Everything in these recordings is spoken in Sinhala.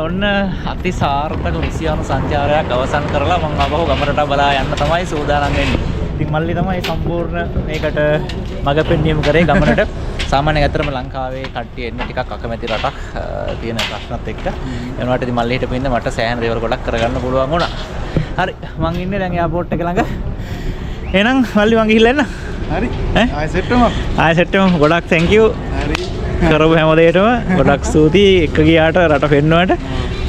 ඔන්න අති සාර්ථක රුසියානු සංචාරයක් අවසන් කරලා මම ආපහු ගමරට බලා යන්න තමයි සූදානම් වෙන්නේ. ඉතින් මල්ලි තමයි සම්පූර්ණ මේකට මඟ පෙන්වීම කරේ ගමනට. සාමාන්‍යයෙන් ඇත්තටම ලංකාවේ කට්ටිය එන්නේ ටිකක් අකමැති රටක් තියෙන ප්‍රශ්නත් එක්ක. ඒ වුණාට ඉතින් මල්ලි හිටපු ඉන්න මට සෑහෙන දේවල් ගොඩක් කරගන්න පුළුවන් වුණා. හරි මං ඉන්නේ දැන් එයාපෝට් එක ළඟ. එහෙනම් මල්ලි මං ගිහිල්ලා එන්න. හරි. ආයෙ සෙට් වෙමු. ආයෙ සෙට් වෙමු. ගොඩක් thank you. හරි. කරපු හැම දෙයකටම ගොඩක් ස්තුතියි. එක ගියාට රට පෙන්නුවට.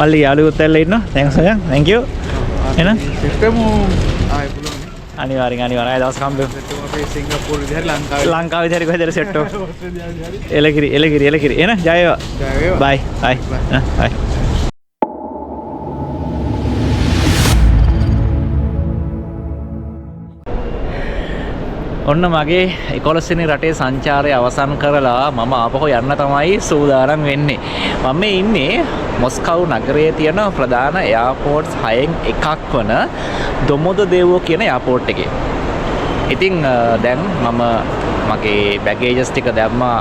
මල්ලි යාළුවොත් ඇවිල්ලා ඉන්නවා. thanks iron. thank you. එහෙනම් සෙට් වෙමු. ආයෙ පුළුවන්. අනිවාර්යෙන් දවස් හම්බෙමු. අපේ සිංගප්පූරු විදිහට ලංකාවේ විදිහට කොහෙද සෙට් වෙමු. එලකිරි. එහෙනම් ජය වේවා. bye. bye. ඔන්න මගේ 11 වෙනි රටේ සංචාරය අවසන් කරලා මම ආපහු යන්න තමයි සූදානම් වෙන්නේ. මම මේ ඉන්නේ මොස්කව් නගරයේ තියෙන ප්‍රධාන එයාපෝට්ස් 6න් එකක් වන දොමොදෙවෝ කියන එයාපෝට් එකේ. ඉතින් දැන් මම මගේ බැගේජස් ටික දැම්මා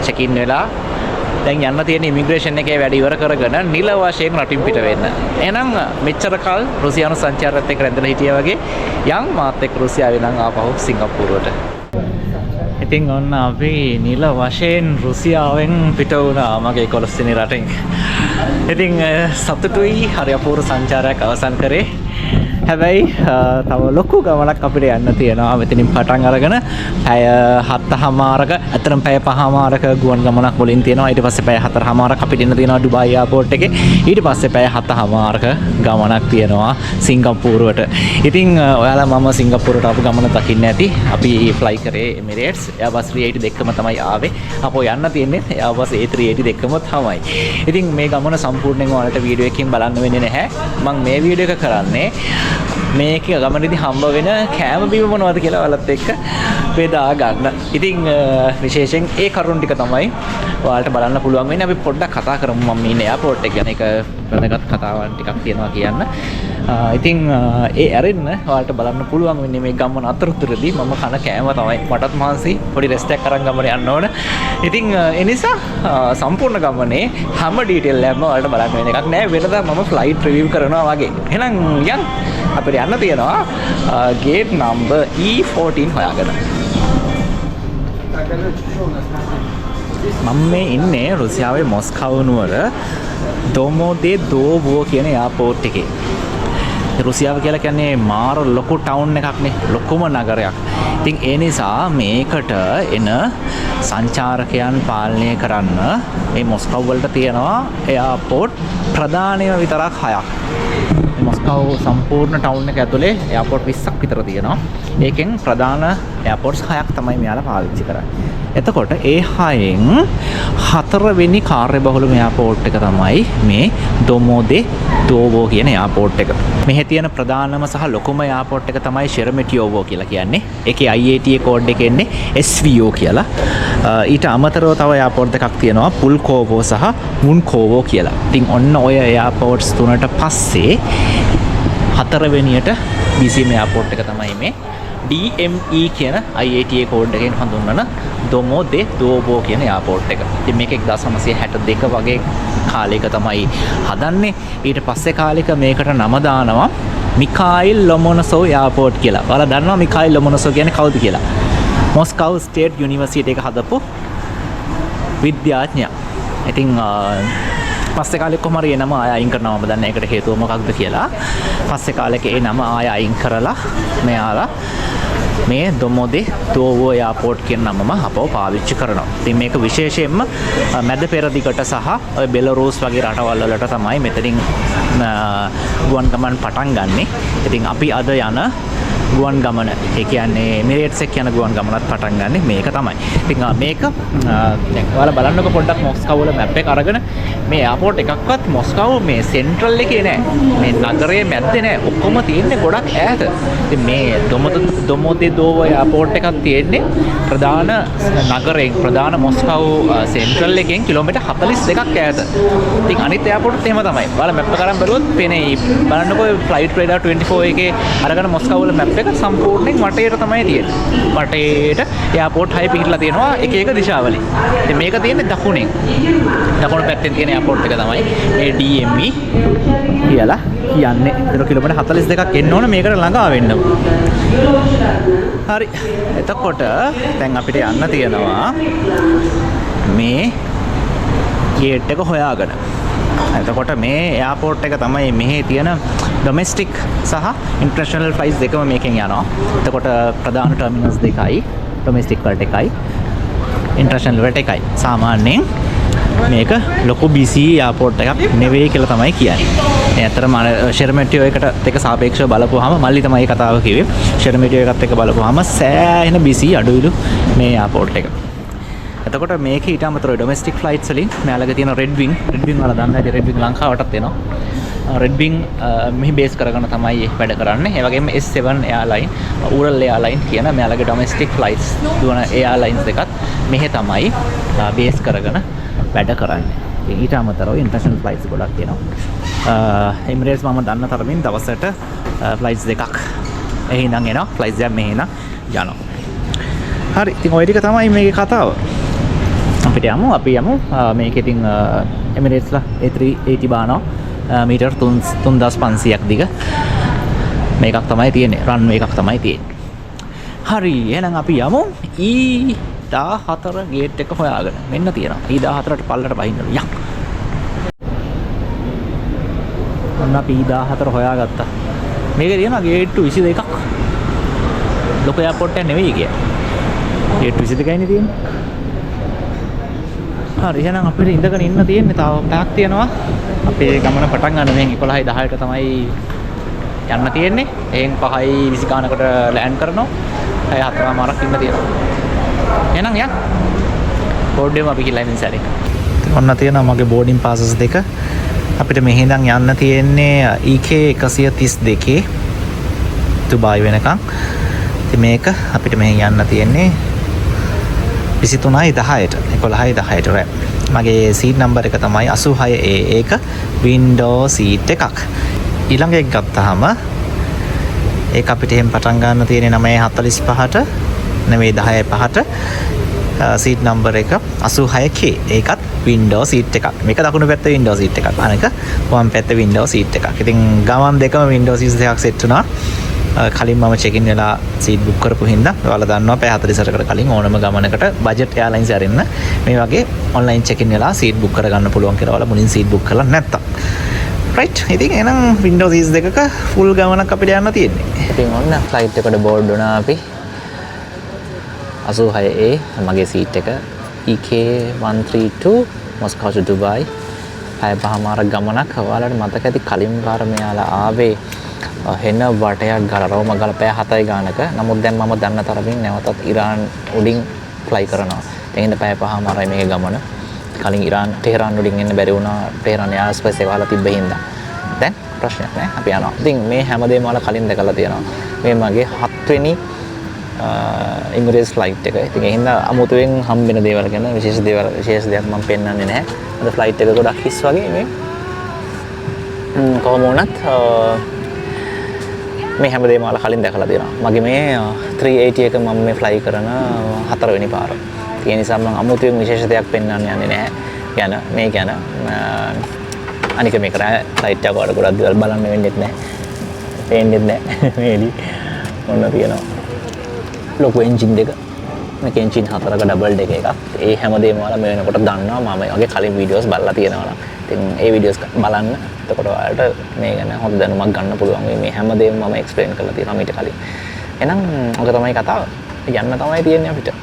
චෙක් ඉන් වෙලා දැන් යන්න තියෙන ඉමිග්‍රේෂන් එකේ වැඩ ඉවර කරගෙන නිල වශයෙන් රටින් පිට වෙන්න. එහෙනම් මෙච්චර කල් රුසියානු සංචාරයත් එක්ක රැඳලා හිටියා වගේ යන් මාත් එක්ක රුසියාවේ නම් ආපහු සිංගප්පූරුවට. ඉතින් ඔන්න අපි නිල වශයෙන් රුසියාවෙන් පිට වුණා මගේ 11 වෙනි රටෙන්. ඉතින් සතුටුයි හරි අපූර්ව සංචාරයක් අවසන් කරේ. හැබැයි තව ලොකු ගමනක් අපිට යන්න තියෙනවා. මෙතනින් පටන් අරගෙන පැය 7:00මාරක අතරම පැය 5:00මාරක ගුවන් ගමනක් වලින් තියෙනවා. ඊට පස්සේ පැය 4:00මාරක අපිට ඉන්න තියෙනවා ඩුබායි එයාපෝට් එකේ. ඊට පස්සේ පැය 7:00මාරක ගමනක් තියෙනවා සිංගප්පූරුවට. ඉතින් ඔයාලා මම සිංගප්පූරුවට ආපු ගමන දකින්න ඇති. අපි ෆ්ලයි කරේ එමිරේට්ස් එයාබස් 380 දෙකම තමයි ආවේ. අපෝ යන්න තියෙන්නේ එයාබස් A380 දෙකම තමයි. ඉතින් මේ ගමන සම්පූර්ණයෙන්ම ඔයාලට වීඩියෝ එකකින් බලන්න වෙන්නේ නැහැ. මම මේ වීඩියෝ එක කරන්නේ මේක ගමනේදී හම්බ වෙන කෑම බීම මොනවද කියලා ඔයාලත් එක්ක බෙදා ගන්න. ඉතින් විශේෂයෙන් ඒ කරුණ ටික තමයි ඔයාලට බලන්න පුළුවන් වෙන්නේ. අපි පොඩ්ඩක් කතා කරමු මම ඉන්නේ එයාපෝට් එක ගැන. ඒක වැදගත් කතාවක් ටිකක් තියෙනවා කියන්න. ඉතින් ඒ ඇරෙන්න ඔයාලට බලන්න පුළුවන් වෙන්නේ මේ ගමන අතරතුරදී මම කන කෑම තමයි. මටත් මහන්සි පොඩි රෙස්ට් එකක් අරන් ගමන යන්න ඕන. ඉතින් ඒ නිසා සම්පූර්ණ ගමනේ හැම ඩීටේල් එකක්ම ඔයාලට බලන්න වෙන එකක් නෑ. වෙනදා මම ෆ්ලයිට් රිවිව් කරනවා වගේ. එහෙනම් යන් අපිට යන්න තියෙනවා ගේට් නම්බර් E14 හොයාගෙන. මම මේ ඉන්නේ රුසියාවේ මොස්කව් නුවර දොමොදෙවෝ කියන එයාපෝට් එකේ. රුසියාව කියලා කියන්නේ මාර ලොකු ටවුන් එකක්නේ, ලොකුම නගරයක්. ඉතින් ඒ නිසා මේකට එන සංචාරකයන් පාලනය කරන්න මේ මොස්කව් වලට තියෙනවා එයාපෝට් ප්‍රධානම විතරක් 6ක්. මොස්කව් සම්පූර්ණ ටවුන් එක ඇතුලේ එයාපෝට් 20ක් විතර තියෙනවා. ඒකෙන් ප්‍රධාන එයාපෝට්ස් 6ක් තමයි මෙයාලා පාවිච්චි කරන්නේ. එතකොට ඒ 6න් 4 වෙනි කාර්යබහුලම එයාපෝට් එක තමයි මේ දොමොදෙවෝ කියන එයාපෝට් එක. මෙහි තියෙන ප්‍රධානම සහ ලොකුම එයාපෝට් එක තමයි ෂෙරමෙටියෝවෝ කියලා කියන්නේ. ඒකේ IATA කෝඩ් එක එන්නේ SVO කියලා. ඊට අමතරව තව එයාපෝට් දෙකක් තියෙනවා පුල්කෝවෝ සහ මුන්කෝවෝ කියලා. ඉතින් ඔන්න ඔය එයාපෝට්ස් තුනට පස්සේ 4 වෙනියට BCM එයාපෝට් එක තමයි මේ DME කියන IATA කෝඩ් එකෙන් හඳුන්වන දොමොදෙවෝ කියන එයාපෝට් එක. ඉතින් මේක 1962 වගේ කාලයක තමයි හදන්නේ. ඊට පස්සේ කාලෙක මේකට නම දානවා මිඛායිල් ලොමොනසොව් එයාපෝට් කියලා. ඔයාලා දන්නවා මිඛායිල් ලොමොනසොව් කියන්නේ කවුද කියලා? මොස්කව් ස්ටේට් යුනිවර්සිටි එක හදපු විද්‍යාඥයා. ඉතින් පස්සේ කාලෙක කොහමද ඒ නම ආය අයින් කරනවා මම දන්නේ ඒකට හේතුව මොකක්ද කියලා. පස්සේ කාලෙක ඒ නම ආය අයින් කරලා මෙයාලා මේ දොමොදෙවෝ එයාපෝට් කියන නමම අපව පාවිච්චි කරනවා. ඉතින් මේක විශේෂයෙන්ම මැද පෙරදිගට සහ ඔය බෙලරුස් වගේ රටවල් වලට තමයි මෙතනින් ගුවන් ගමන් පටන් ගන්නෙ. ඉතින් අපි අද යන ගුවන් ගමන ඒ කියන්නේ එමිරේට්ස් එක යන ගුවන් ගමනත් පටන් ගන්නෙ මේක තමයි. ඉතින් මේක දැන් ඔයාලා බලන්නකෝ පොඩ්ඩක් මොස්කව් වල මැප් එක අරගෙන මේ එයාපෝට් එකක්වත් මොස්කව් මේ සෙන්ට්‍රල් එකේ නෑ. මේ නගරයේ මැද්දේ නෑ. ඔක්කොම තියෙන්නේ ගොඩක් ඈත. ඉතින් මේ දොමොදෙවෝ එයාපෝට් එකක් තියෙන්නේ ප්‍රධාන නගරයෙන් ප්‍රධාන මොස්කව් සෙන්ට්‍රල් එකෙන් කිලෝමීටර් 42ක් ඈත. ඉතින් අනිත් එයාපෝට්ත් එහෙම තමයි. ඔයාලා මැප් එක අරන් බලුවොත් පේන්නේ බලන්නකෝ ෆ්ලයිට් රේඩාර් 24 එකේ අරගෙන මොස්කව් වල මැප් එක සම්පූර්ණයෙන් වටේට තමයි තියෙන්නේ. වටේට එයාපෝට් 6 පිහිටලා තියෙනවා එක එක දිශාවලින්. ඉතින් මේක තියෙන්නේ දකුණෙන්. දකුණු පැත්තෙන් තියෙන එයාපෝට් එක තමයි මේ DME කියලා කියන්නේ. ඒක කිලෝමීටර් 42ක් එන්න ඕන මේකට ළඟා වෙන්න. හරි. එතකොට දැන් අපිට යන්න තියෙනවා මේ ගේට් එක හොයාගෙන. එතකොට මේ එයාපෝට් එක තමයි මෙහි තියෙන ඩොමෙස්ටික් සහ ඉන්ටර්නැෂනල් ෆ්ලයිට්ස් දෙකම මේකෙන් යනවා. එතකොට ප්‍රධාන ටර්මිනල්ස් දෙකයි ඩොමෙස්ටික් වලට එකයි ඉන්ටර්නැෂනල් වලට එකයි. සාමාන්‍යයෙන් මේක ලොකු BCE එයාපෝට් එකක් නෙවෙයි කියලා තමයි කියන්නේ. ඒ ඇත්තටම ෂෙරමෙටියෝ එකට එක සාපේක්ෂව බලපුවාම මල්ලි තමයි කතාව කිව්වේ. ෂෙරමෙටියෝ එකත් එක්ක බලපුවාම සෑහෙන BCE අඩුයිලු මේ එයාපෝට් එක. එතකොට මේක ඊට අමතරව ඩොමෙස්ටික් ෆ්ලයිට්ස් වලින් මෙයාලගේ තියෙන රෙඩ් වින් වල දන්න ඇති රෙඩ් වින් ලංකාවටත් එනවා. රෙඩ් වින් මෙහි බේස් කරගෙන තමයි වැඩ කරන්නේ. ඒ වගේම S7 එයාලයින්, උරල් එයාලයින් කියන මෙයාලගේ ඩොමෙස්ටික් ෆ්ලයිට්ස් දුවන එයාලයින්ස් දෙකත් මෙහි තමයි බේස් කරගෙන වැඩ කරන්නේ. ඊට අමතරව ඉන්ටර්නැෂනල් ෆ්ලයිට්ස් ගොඩක් තියෙනවා. එමිරේට්ස් මම දන්න තරමින් දවසට ෆ්ලයිට්ස් දෙකක් එහි ඉඳන් එනවා. ෆ්ලයිට්ස් දෙකක් මෙහි ඉඳන් යනවා. හරි. ඉතින් ওই ටික තමයි මේකේ කතාව. අපිට අපි යමු මේක ඉතින් එමිරේට්ස්ලා A380 බානවා මීටර් 3500ක් දිග මේකක් තමයි තියෙන්නේ රන්වේ එකක් තමයි තියෙන්නේ. හරි එහෙනම් අපි යමු E14 ගේට් එක හොයාගෙන. මෙන්න තියෙනවා E14ට පල්ලට බහින්නලු යක්. ඔන්න අපි E14 හොයාගත්තා. මේකේ තියෙනවා ගේට් 22ක්. ලොකු එයාපෝට් එක නෙවෙයි කියන්නේ. ගේට් 22යිනේ තියෙන්නේ. හරි එහෙනම් අපිට ඉඳගෙන ඉන්න තියෙන්නේ තව පැයක් තියෙනවා. අපේ ගමන පටන් ගන්න මෙන් 11යි 10ට තමයි යන්න තියෙන්නේ. එහෙන් 5යි 20 ගානකට ලෑන්ඩ් කරනවා. 6:04මාරක් ඉන්න තියෙනවා. එහෙනම් යන්න. බෝඩ් එකම අපි කියලා ඉන්න සැරේ. ඔන්න තියෙනවා මගේ බෝඩින් පාසස් දෙක. අපිට මෙහි ඉඳන් යන්න තියෙන්නේ EK 132 දුබායි වෙනකන්. ඉතින් මේක අපිට මෙහි යන්න තියෙන්නේ 23යි 10ට 11යි 10ට රැ. මගේ සීට් නම්බර් එක තමයි 86A එක වින්ඩෝ සීට් එකක්. ඊළඟ එක ගත්තාම ඒක අපිට එහෙම පටන් ගන්න තියෙන්නේ 9:45ට නෙවෙයි 10:05ට සීට් නම්බර් එක 86K ඒකත් වින්ඩෝ සීට් එකක්. මේක දකුණු පැත්තේ වින්ඩෝ සීට් එකක්. අනක වම් පැත්තේ වින්ඩෝ සීට් එකක්. ඉතින් ගමන් දෙකම වින්ඩෝ සීට් දෙකක් සෙට් වුණා. කලින් මම චෙකින් වෙලා සීට් බුක් කරපු හින්දා ඔයාලා දන්නවා පැය 40කට කලින් ඕනම ගමනකට බජට් එයාලයින්ස් අරින්න මේ වගේ ඔන්ලයින් චෙකින් වෙලා සීට් බුක් කරගන්න පුළුවන් කියලා ඔයාලා මුලින් සීට් බුක් කරලා නැත්තම් රයිට්. ඉතින් එහෙනම් වින්ඩෝ සීට්ස් දෙකක ෆුල් ගමනක් අපිට යන්න තියෙන්නේ. ඉතින් ඔන්න ෆ්ලයිට් එකට බෝඩ් වුණා අපි 86A මගේ සීට් එක EK132 මොස්කෝ to ඩුබායි 6:05මාරක් ගමනක්. ඔයාලට මතක ඇති කලින් පාර මෙයාලා ආවේ හෙන වටයක් ගාලා රෝම ගාලා පැය 7යි ගානක. නමුත් දැන් මම දන්න තරමින් නැවතත් ඉරාන් උඩින් ෆ්ලයි කරනවා. ඒ හින්දා පැය 5මාරයි මේකේ ගමන. කලින් ඉරාන් ටෙහෙරාන් උඩින් එන්න බැරි වුණා. ටෙහෙරාන් එයාස්පේස් එක වහලා තිබ්බ හින්දා. දැන් ප්‍රශ්නයක් නැහැ. අපි යනවා. ඉතින් මේ හැමදේම වල කලින් දැකලා තියෙනවා. මේ මගේ 7 වෙනි ඉමිරේට්ස් ෆ්ලයිට් එක. ඉතින් ඒ හින්දා අමුතුවෙන් හම්බෙන දේවල් ගැන විශේෂ දෙයක් මම පෙන්වන්නේ නැහැ. අද ෆ්ලයිට් එක ගොඩක් හිස් වගේ මේ. කොහොම වුණත් මේ හැමදේම වල කලින් දැකලා තියෙනවා. මගේ මේ 380 එක මම මේ ෆ්ලයි කරන 4 වෙනි පාර. ඒ නිසා මම අමුතුවෙන් විශේෂ දෙයක් පෙන්වන්න යන්නේ නැහැ. මේ ගැන අනික මේක ෆ්ලයිට් එක වල ගොඩක් දේවල් බලන්න වෙන්නේ නැහැ. පේන්නේ නැහැ. මේලි මොන තියෙනවා. ලොකු එන්ජින් දෙක. මේක එන්ජින් 4ක ඩබල් දෙක එකක්. ඒ හැමදේම වල මේ වෙනකොට දන්නවා මම වගේ කලින් වීඩියෝස් බලලා තියෙනවා. ඉතින් ඒ වීඩියෝස් බලන්න. එතකොට ඔයාලට මේ ගැන හොඳ දැනුමක් ගන්න පුළුවන්. මේ හැමදේම මම එක්ස්ප්ලেইন කරලා තියෙනවා මීට කලින්. එහෙනම් ඔක තමයි කතාව. යන්න තමයි තියෙන්නේ අපිට.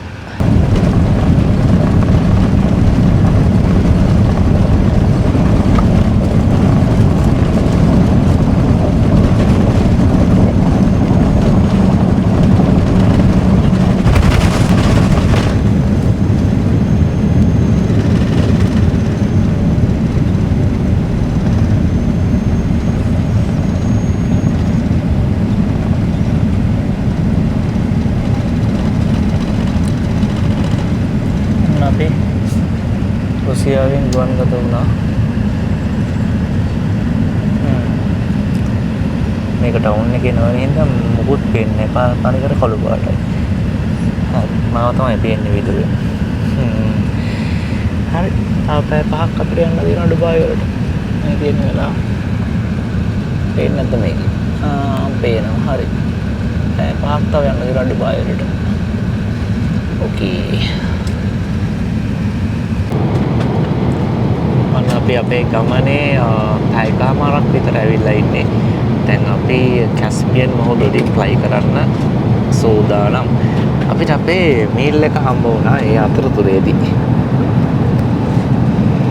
මේක ටවුන් එකේ නෝ නේද මොකුත් පේන්නේ නැහැ. පානිකට කළු පාටයි. හරි මාව තමයි පේන්නේ විදුවේ. හරි තාම පැය 5ක් අතර යන්න තියෙනවා ඩුබායි වලට. මේ තියෙන වෙලාව. පේන්නේ නැද්ද මේක? පේනවා. හරි. පැය 5ක් තව යන්න තියෙනවා ඩුබායි වලට. ඕකේ. අන්න අපි අපේ ගමනේ පැයකමාරක් විතර ඇවිල්ලා ඉන්නේ. දැන් අපි කැස්පියන් මුහුදේ ෆ්ලයි කරන්න සූදානම්. අපිට අපේ මීල් එක හම්බ වුණා ඒ අතරතුරේදී.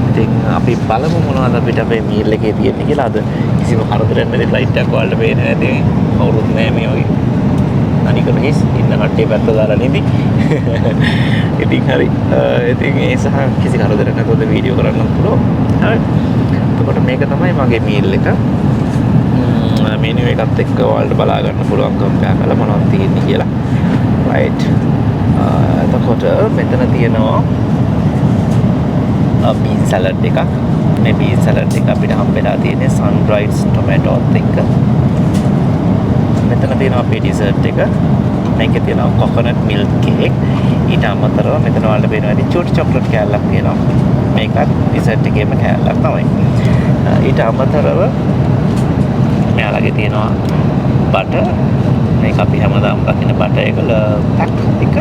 ඉතින් අපි බලමු මොනවද අපිට අපේ මීල් එකේ තියෙන්නේ කියලා. අද කිසිම කරදරයක් නැති ෆ්ලයිට් එකක් වලට පේන්නේ නැති කවුරුත් නැහැ මේ වගේ. අනිකර හිස් ඉන්න කට්ටිය පැත්ත දාලා නෙමෙයි. ඉතින් හරි. ඉතින් ඒ සහ කිසි කරදරයක් නැතුව වීඩියෝ කරන්න පුළුවන්. හරි. එතකොට මේක තමයි මගේ මීල් එක. මෙනු එකත් එක්ක ඔයාලට බලා ගන්න පුළුවන් කම්පෙයාර් කරලා මොනවද තියෙන්නේ කියලා. right. එතකොට මෙතන තියෙනවා bean salad එකක්. මේ bean salad එක අපිට හම්බෙලා තියෙන්නේ sun-dried tomatoes එක්ක. මෙතන තියෙනවා අපේ dessert එක. මේකේ තියෙනවා coconut milk cake. ඊට අමතරව මෙතන ඔයාලට පේනවා ඉතින් චූටි chocolate කෑල්ලක් තියෙනවා. මේකත් dessert එකේම කෑල්ලක් තමයි. ඊට අමතරව මෙයාලගේ තියෙනවා බටර්. මේක අපි හැමදාම දකින බටර් එකල පැක් එක.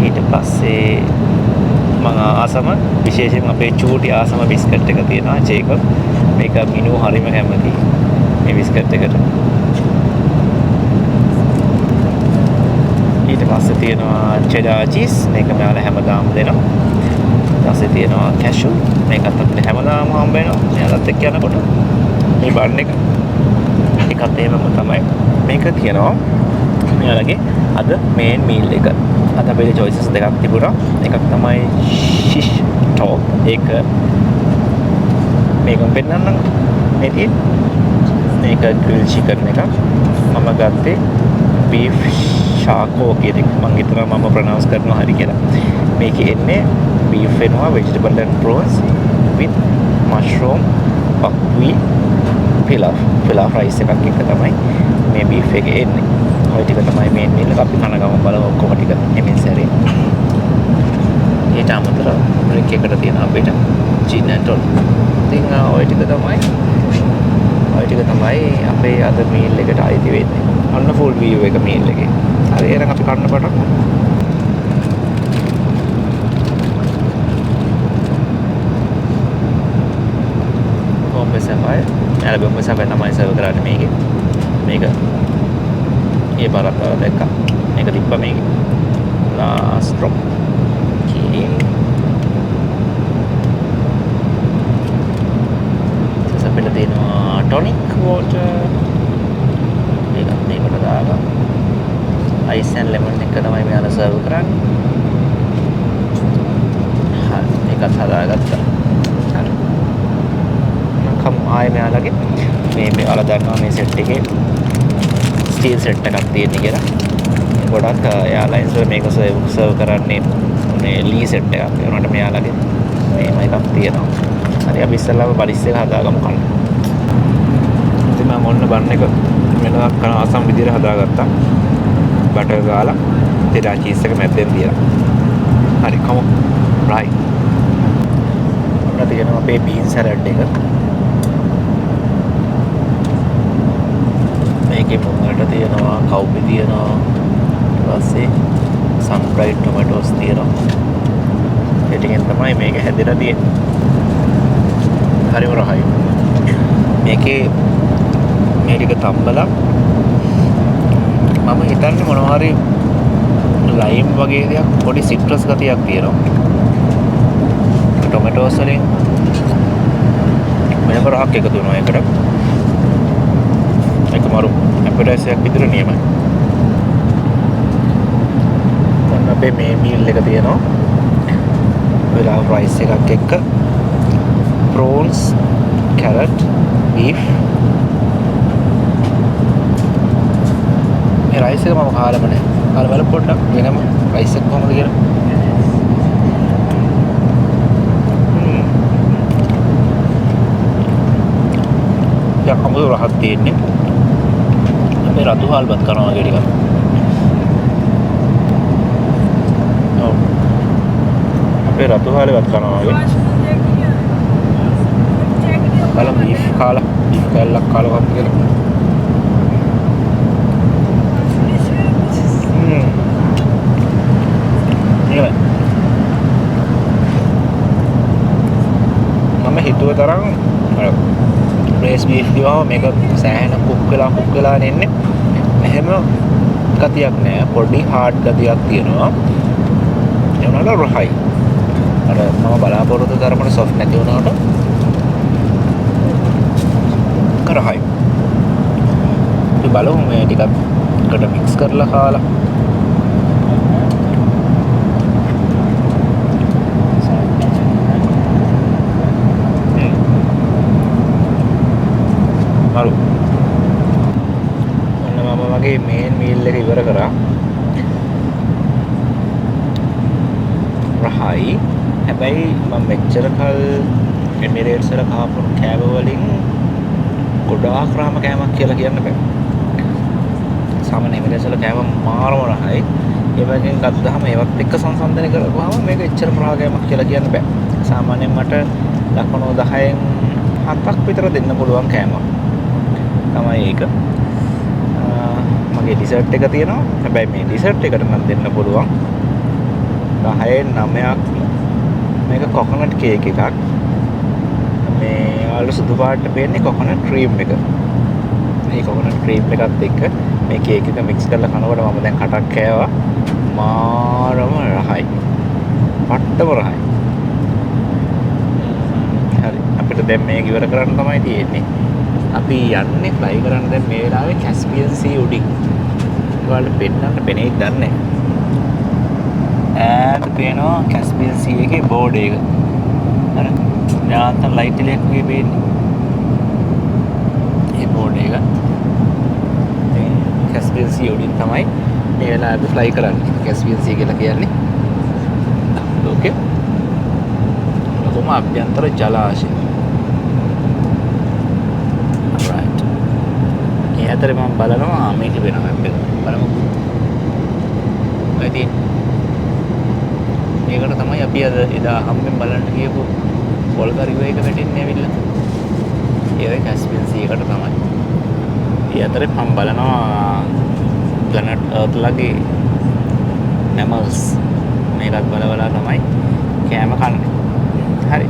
ඊට පස්සේ මම ආසම විශේෂයෙන් අපේ චූටි ආසම බිස්කට් එක තියෙනවා ජේකබ්. මේක මිනු හරිම කැමති මේ බිස්කට් එකට. ඊට පස්සේ තියෙනවා cheddar cheese. මේක මෙයාලා හැමදාම දෙනවා. ඊට පස්සේ තියෙනවා cashew. මේකත් අපිට හැමදාම හම්බ වෙනවා. මෙයාලත් එක්ක යනකොට මේ බන් එක එකත් එහෙමම තමයි. මේක තියෙනවා මෙයාලගේ අද මේන් මීල් එක. අද අපේ choices දෙකක් තිබුණා. එකක් තමයි shish top. ඒක මේකම පෙන්නන්නම්. මේක grill chicken එකක්. මම ගත්තේ beef shaco කියන එක. මම හිතනවා මම pronounce කරනවා හරි කියලා. මේකේ එන්නේ beef වෙනවා vegetable and prawns with mushroom buckwheat pilaf rice එකක් එක තමයි මේ beef එකේ එන්නේ. ඔය ටික තමයි මේ මීල් එක. අපි කන ගමන් බලමු ඔක්කොම ටික එමින් සැරේ. ඊට අමතරව ඩ්‍රින්ක් එකට තියෙන අපිට gin and tonic. ඉතින් ඔය ටික තමයි අපේ අද මීල් එකට අයිති වෙන්නේ. අන්න full view එක මීල් එකේ. හරි එහෙනම් අපි කන්න පටන් ගමු. බොම්බේ සපයි. එයාලා බොම්බේ සපයි තමයි සර්ව් කරන්නේ මේකේ. මේක ඒ බරක් දැක්කා. මේක තිබ්බා මේකේ. last drop. Okay. අපිට තියෙනවා tonic water. මේකත් මේකට දාලා ice and lemon එක තමයි මෙයාලා සර්ව් කරන්නේ. හරි මේකත් හදාගත්තා. හරි. මම ආයෙ මෙයාලගේ මේ ඔයාලා දන්නවා මේ සෙට් එකේ ස්ටීල් සෙට් එකක් තියෙන කියලා. ගොඩක් එයාලයින්ස් වල මේක සර්ව් කරන්නේ මේ ලී සෙට් එකක්. ඒ වුණාට මෙයාලගේ මේම එකක් තියෙනවා. හරි අපි ඉස්සෙල්ලාම බලිස් එක හදාගමු කන්න. ඉතින් මම ඔන්න බන් එක මෙලක් කරන ආසම් විදිහට හදාගත්තා. බටර් ගාලා cheddar cheese එක මැද්දෙන් තියලා. හරි කමු. right. ඔන්න තියෙනවා අපේ bean salad එක. මේකේ මුංගලට තියෙනවා කව්පි තියෙනවා. ඊට පස්සේ sun-dried tomatoes තියෙනවා. ඒ ටිකෙන් තමයි මේක හැදෙලා තියෙන්නේ. හරිම රහයි. මේකේ මේ ටික තම්බලා මම හිතන්නේ මොනවා හරි ලයිම් වගේ දෙයක් පොඩි සිට්‍රස් ගතියක් තියෙනවා. ටොමැටෝස් වලින් මෙලක රහක් එකතු වෙනවා ඒකට. ඒක මාරු ඇපටයිසර් එකක් විතර නියමයි. දැන් අපේ මේ මීල් එක තියෙනවා. වෙලා රයිස් එකක් එක්ක prawns, carrot, beef. මේ රයිස් එක මම කාලෙම නැහැ. කාලේ බලන්න පොඩ්ඩක් වෙනම රයිස් එක කොහොමද කියලා. යක් අමුතු රහක් තියෙන්නේ. අපේ රතු හාල්පත් කරනවා වගේ ටිකක්. ඔව්. අපේ රතු හාලෙවත් කරනවා වගේ. බලමු බීෆ් කාලා බීෆ් කෑල්ලක් කාලා වත්ද කියලා. මම හිතුව තරම් බ්‍රේස් බීෆ් ගියාම මේක සෑහෙන කුක් වෙලා නෙන්නේ. එහෙම ගතියක් නෑ. පොඩි හાર્ඩ් ගතියක් තියෙනවා. ඒ වුණාට රහයි. අර මම බලාපොරොත්තු තරමට සොෆ්ට් නැති වුණාට කරහයි. අපි බලමු මේ ටිකක් එකට මික්ස් කරලා කාලා. මරු. ඔන්න මම වගේ මේන් මීල් එක ඉවර කරා. රහයි. හැබැයි මම මෙච්චර කල් එමිරේට්ස් වල කාපු කෑම වලින් ගොඩාක් රාම කෑමක් කියලා කියන්න බෑ. සාමාන්‍ය එමිරේට්ස් වල කෑම මාරම රහයි. ඒ වගේම ගත්තාම ඒවත් එක්ක සංසන්දනය කරපුවාම මේක එච්චර රහ කෑමක් කියලා කියන්න බෑ. සාමාන්‍යයෙන් මට ලකුණු 10න් 7ක් විතර දෙන්න පුළුවන් කෑමක්. තමයි ඒක. මගේ ඩිසර්ට් එක තියෙනවා. හැබැයි මේ ඩිසර්ට් එකට නම් දෙන්න පුළුවන් 10න් 9ක්. මේක කොකනට් කේක් එකක්. මේ වල සුදු පාට පේන්නේ කොකනට් ක්‍රීම් එක. මේ කොකනට් ක්‍රීම් එකත් එක්ක මේ කේක් එක මික්ස් කරලා කනකොට මම දැන් කටක් කෑවා. මාරම රහයි. පට්ටම රහයි. හරි. අපිට දැන් මේක ඉවර කරන්න තමයි තියෙන්නේ. අපි යන්නේ ෆ්ලයි කරන්න දැන් මේ වෙලාවේ කැස්පියන් සී උඩින්. ඔයාලට පෙන්නන්න පෙනෙයිද දන්නේ නැහැ. ඈත පේනවා කැස්පියන් සී එකේ බෝඩ් එක. හරි. යාන්තම් ලයිට් එකක් වගේ පේන්නේ. මේ බෝඩ් එක. කැස්පියන් සී උඩින් තමයි මේ වෙලාවේ ෆ්ලයි කරන්නේ. කැස්පියන් සී කියලා කියන්නේ. ඕකේ. ලොකුම අභ්‍යන්තර ජලාශය. ඇතරේ මම බලනවා මේක වෙනවා මැප් එක. බලමු. ඔයදී මේකට තමයි අපි අද එදා හැමෙන් බලන්න ගියපු පොල්ගරිව එක වැටෙන්නේ ඇවිල්ලා. ඒ කැස්පියන් සී එකට තමයි. ඒ ඇතරේ මම බලනවා ප්ලැනට් අර්ත් ලගේ මැමල්ස් මේකත් බලවලා තමයි කෑම කන්නේ. හරි.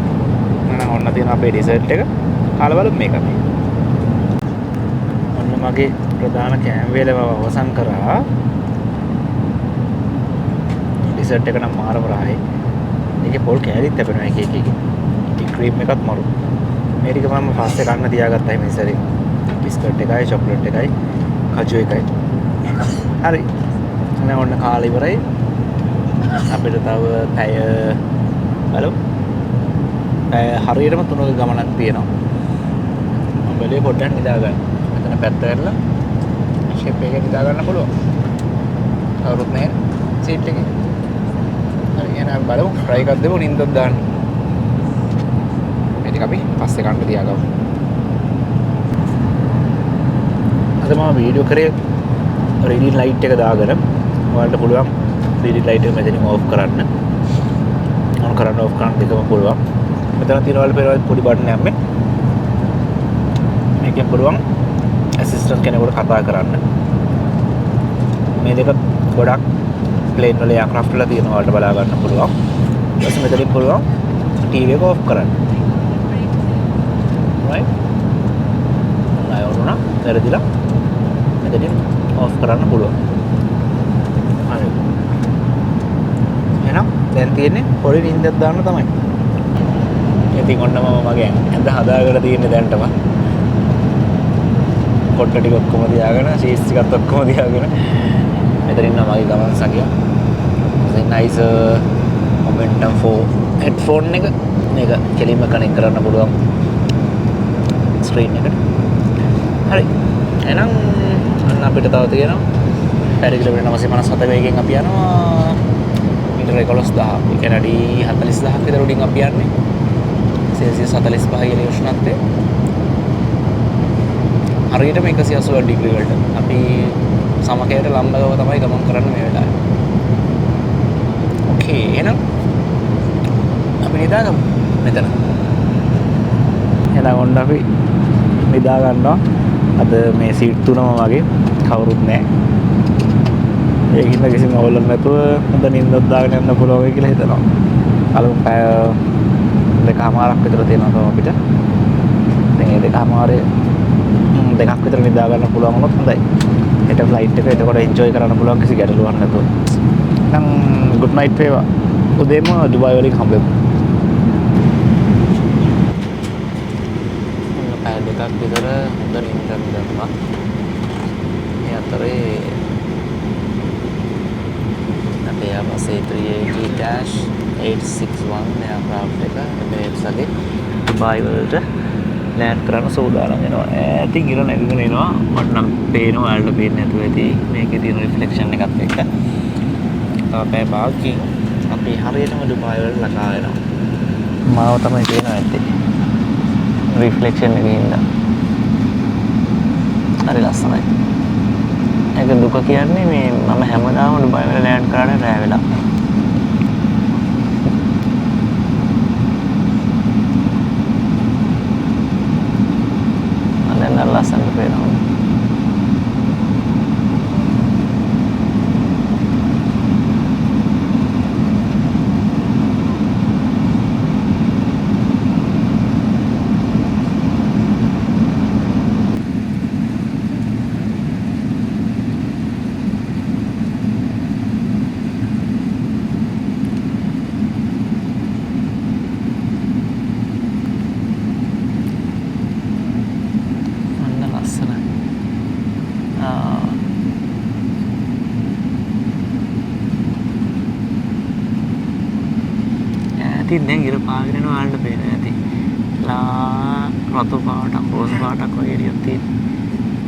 එහෙනම් ඔන්න තියෙනවා අපේ ඩෙසර්ට් එක. කාලා බලමු මේක අපි. මගේ ප්‍රධාන කෑම වේලම අවසන් කරා. ඩෙසර්ට් එක නම් මාරම රහයි. ඒකේ පොල් කෑලිත් ලැබෙනවා එක එක. ඉතින් ක්‍රීම් එකත් මරු. මේ ටික මම පස්සේ කන්න තියාගත්තා මේ සැරේ. බිස්කට් එකයි, චොක්ලට් එකයි, කජු එකයි. හරි. එහෙනම් ඔන්න කාලා ඉවරයි. අපිට තව පැය බලමු. පැය හරියටම 3ක ගමනක් තියෙනවා. මම බැලුවේ පොඩ්ඩක් නිදා ගන්න. පැත්ත කරලා ෂේප් එක නිදා ගන්න පුළුවන්. කවුරුත් නැහැ සීට් එකේ. හරි එහෙනම් බලමු ට්‍රයි එකක් දෙමු නින්දක් දාන්න. මේක අපි පස්සේ ගන්න තියාගමු. අද මම වීඩියෝ කරේ රීඩින් ලයිට් එක දාගෙන. ඔයාලට පුළුවන් රීඩින් ලයිට් එක මෙතනින් ඕෆ් කරන්න. ඔන් කරන්න ඕෆ් කරන්න දෙකම පුළුවන්. මෙතන තියෙනවා වල පොඩි බටන් එකක් මේ. මේකෙන් පුළුවන් ඇසිස්ටන්ට් කෙනෙකුට කතා කරන්න. මේ දෙක ගොඩක් ප්ලේන් වල එයාක්‍රාෆ්ට් වල තියෙනවා වලට බලා ගන්න පුළුවන්. ඊට පස්සේ මෙතනින් පුළුවන් ටීවී එක ඕෆ් කරන්න. right? ආයෙ වුණා වැරදිලා මෙතනින් ඕෆ් කරන්න පුළුවන්. හරි. එහෙනම් දැන් තියෙන්නේ පොඩි නින්දක් දාන්න තමයි. ඉතින් ඔන්න මම මගේ ඇඳ හදාගෙන තියෙන්නේ දැන්ටම. කොට්ට ටික ඔක්කොම තියාගෙන සීස් ටිකත් ඔක්කොම තියාගෙන මෙතන ඉන්න මගේ ගමන් සගියා. then nice momentum for headphone එක මේක කෙලින්ම කනෙක්ට් කරන්න පුළුවන් ස්ක්‍රීන් එකට. හරි. එහෙනම් අන්න අපිට තව තියෙනවා පැය කිලෝමීටර් 957 වේගෙන් අපි යනවා මීටර 11000. ඒ කියන්නේ අඩි 40000ක් විතර උඩින් අපි යන්නේ. සෙල්සියස් 45 කියලා උෂ්ණත්වය. හරියටම 180 ඩිග්‍රී වලට අපි සමකයට ලම්බව තමයි ගමන් කරන්න මේ වෙලාවේ. ඕකේ එහෙනම් අපි නිදාගමු මෙතන. එහෙනම් ඔන්න අපි නිදා ගන්නවා. අද මේ සීට් තුනම වගේ කවුරුත් නැහැ. ඒකින්ද කිසිම අවුලක් නැතුව හොඳ නිින්දක් දාගෙන යන්න පුළුවන් වෙයි කියලා හිතනවා. අලුත් පැය දෙකමාරක් විතර තියෙනවා අපිට. දැන් මේ දෙකක් විතර නිදා ගන්න පුළුවන් වුණොත් හොඳයි. හෙට ෆ්ලයිට් එක එතකොට එන්ජොයි කරන්න පුළුවන් කිසි ගැටලුවක් නැතුව. එහෙනම් good night වේවා. උදේම ඩුබායි වලින් හම්බෙමු. පැය දෙකක් විතර හොඳ නිින්දක් ගන්නවා. මේ අතරේ අපේ ආපස්සේ 380-861 aircraft එක Emirates වගේ ඩුබායි වලට ලෑන්ඩ් කරන්න සූදානම් වෙනවා. ඈතින් ඉර නැගගෙන එනවා. මට නම් පේනවා ඔයාලට පේන්නේ නැතුව ඇති මේකේ තියෙන රිෆ්ලෙක්ෂන් එකත් එක්ක. අපේ භාග්‍යයෙන් අපි හරියටම ඩුබායි වලට ළඟා වෙනවා. මාව තමයි පේනවා ඇත්තේ. රිෆ්ලෙක්ෂන් එකේ ඉඳලා. හරි ලස්සනයි. ඒක දුක කියන්නේ මේ මම හැමදාම ඩුබායි වල ලෑන්ඩ් කරන්නේ රෑ වෙලා. අන්න ලස්සනට පේනවා. දැන් ඉර පාගෙන යනවා ආන්න පේනවා ඇති. රතු පාටක් රෝස් පාටක් වගේ එළියක් තියෙන.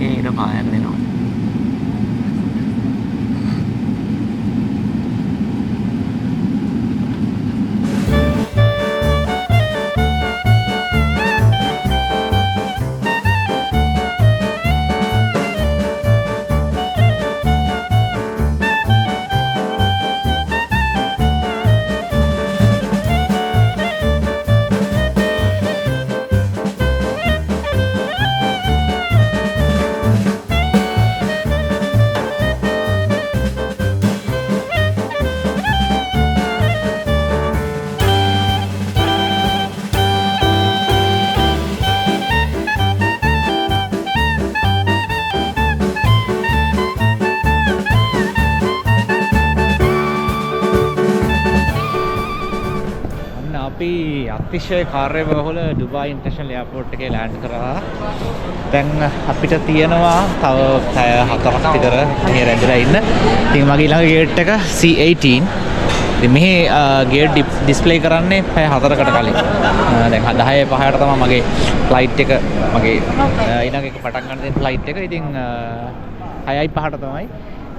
ඒ ඉර පායන් දෙනවා. අතිශය කාර්යබහුල ඩුබායි ඉන්ටර්නැෂනල් එයාපෝට් එකේ ලෑන්ඩ් කරා. දැන් අපිට තියෙනවා තව පැය 4ක් විතර මෙහෙ රැඳිලා ඉන්න. ඉතින් මගේ ඊළඟ ගේට් එක C18. ඉතින් මෙහි ගේට් ඩිස්ප්ලේ කරන්නේ පැය 4කට කලින්. දැන් 10:05ට තමයි මගේ ෆ්ලයිට් එක මගේ ඊළඟ එක පටන් ගන්න තියෙන ෆ්ලයිට් එක. ඉතින් 6:05ට තමයි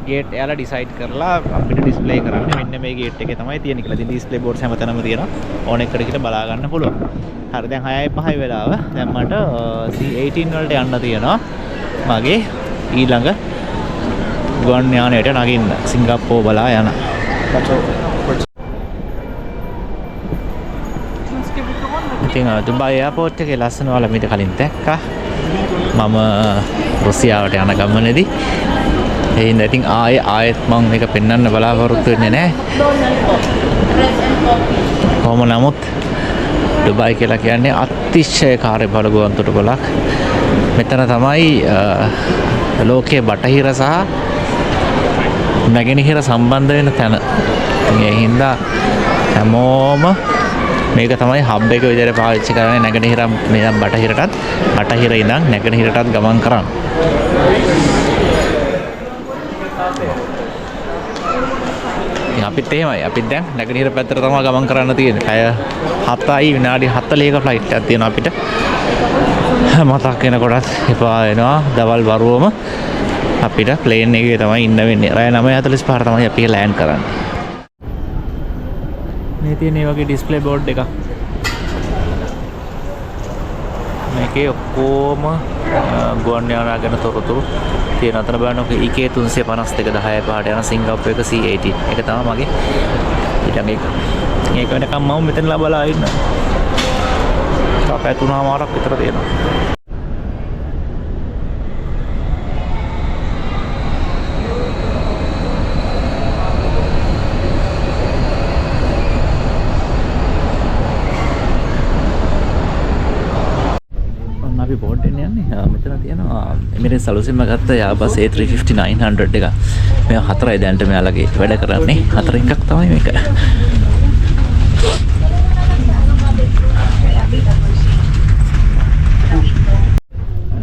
ගේට් එයාලා ඩිසයිඩ් කරලා අපිට ඩිස්ප්ලේ කරන්නේ මෙන්න මේ ගේට් එකේ තමයි තියෙන්නේ කියලා. ඉතින් ඩිස්ප්ලේ බෝඩ්ස් හැමතැනම තියෙනවා. ඕන එකට ගිහලා බලා ගන්න පුළුවන්. හරි දැන් 6:05 වෙලාව. දැන් මට C18 වලට යන්න තියෙනවා. මගේ ඊළඟ ගුවන් යානයට නගින්න සිංගප්පූරු බලා යන. ඉතින් දුබායි එයාපෝට් එකේ ලස්සන වල මීට කලින් දැක්කා. මම රුසියාවට යන ගමනේදී එහෙනම් ඉතින් ආයෙත් මම මේක පෙන්වන්න බලාපොරොත්තු වෙන්නේ නැහැ. කොහොම නමුත් ඩුබායි කියලා කියන්නේ අතිශය කාර්යබහුල ගුවන්තොටුපළක්. මෙතන තමයි ලෝකයේ බටහිර සහ නැගෙනහිර සම්බන්ධ වෙන තැන. ඒ හින්දා හැමෝම මේක තමයි හබ් එක විදිහට පාවිච්චි කරන්නේ නැගෙනහිර ඉඳන් බටහිරටත් බටහිර ඉඳන් නැගෙනහිරටත් ගමන් කරන්න. අපිත් එහෙමයි. අපිත් දැන් නැගෙනහිර පැත්තට තමයි ගමන් කරන්න තියෙන්නේ. පැය 7යි විනාඩි 40ක ෆ්ලයිට් එකක් තියෙනවා අපිට. මතක් වෙනකොටත් එපා වෙනවා. දවල් වරුවම අපිට ප්ලේන් එකේ තමයි ඉන්න වෙන්නේ. රෑ 9:45 තමයි අපි ලෑන්ඩ් කරන්නේ. මේ තියෙන මේ වගේ ඩිස්ප්ලේ බෝඩ් එකක්. මේක එකේ ඔක්කොම ගුවන් යානා ගැන තොරතුරු තියෙන අතර බලනකොට EK 352 10 පහට යන සිංගප්පූර් එක C18 එක තමයි මගේ ඊළඟ එක. මේක වෙනකම් මම මෙතනලා බලා ඉන්නවා. තාපය 3මාරක් විතර තියෙනවා. අපි බෝඩ් එන්න යන්නේ. මෙතන තියෙනවා එමිරේට්ස් අලුතින්ම ගත්ත යාබස් A350 900 එක. මේ හතරයි දැන්ට මෙයාලගේ වැඩ කරන්නේ. හතර එකක් තමයි මේක.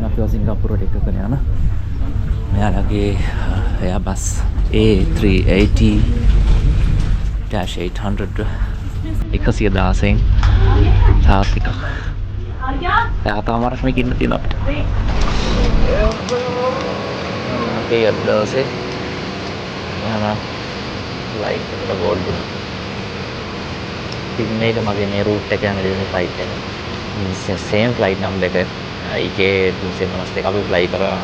අපි සිංගප්පූරුවට එකගෙන යන මෙයාලගේ යාබස් A380-800 116න් තාත් එකක්. තාමාරක් මේක ඉන්න තියෙනවා අපිට. අපේ අද දවසේ යන ලයිට් එකට බෝඩ් දුන්නා. ඉතින් මේක මගේ මේ රූට් එක යන දෙවෙනි ෆ්ලයිට් එක. සේම් ෆ්ලයිට් නම්බර් එක EK 352 අපි ෆ්ලයි කරා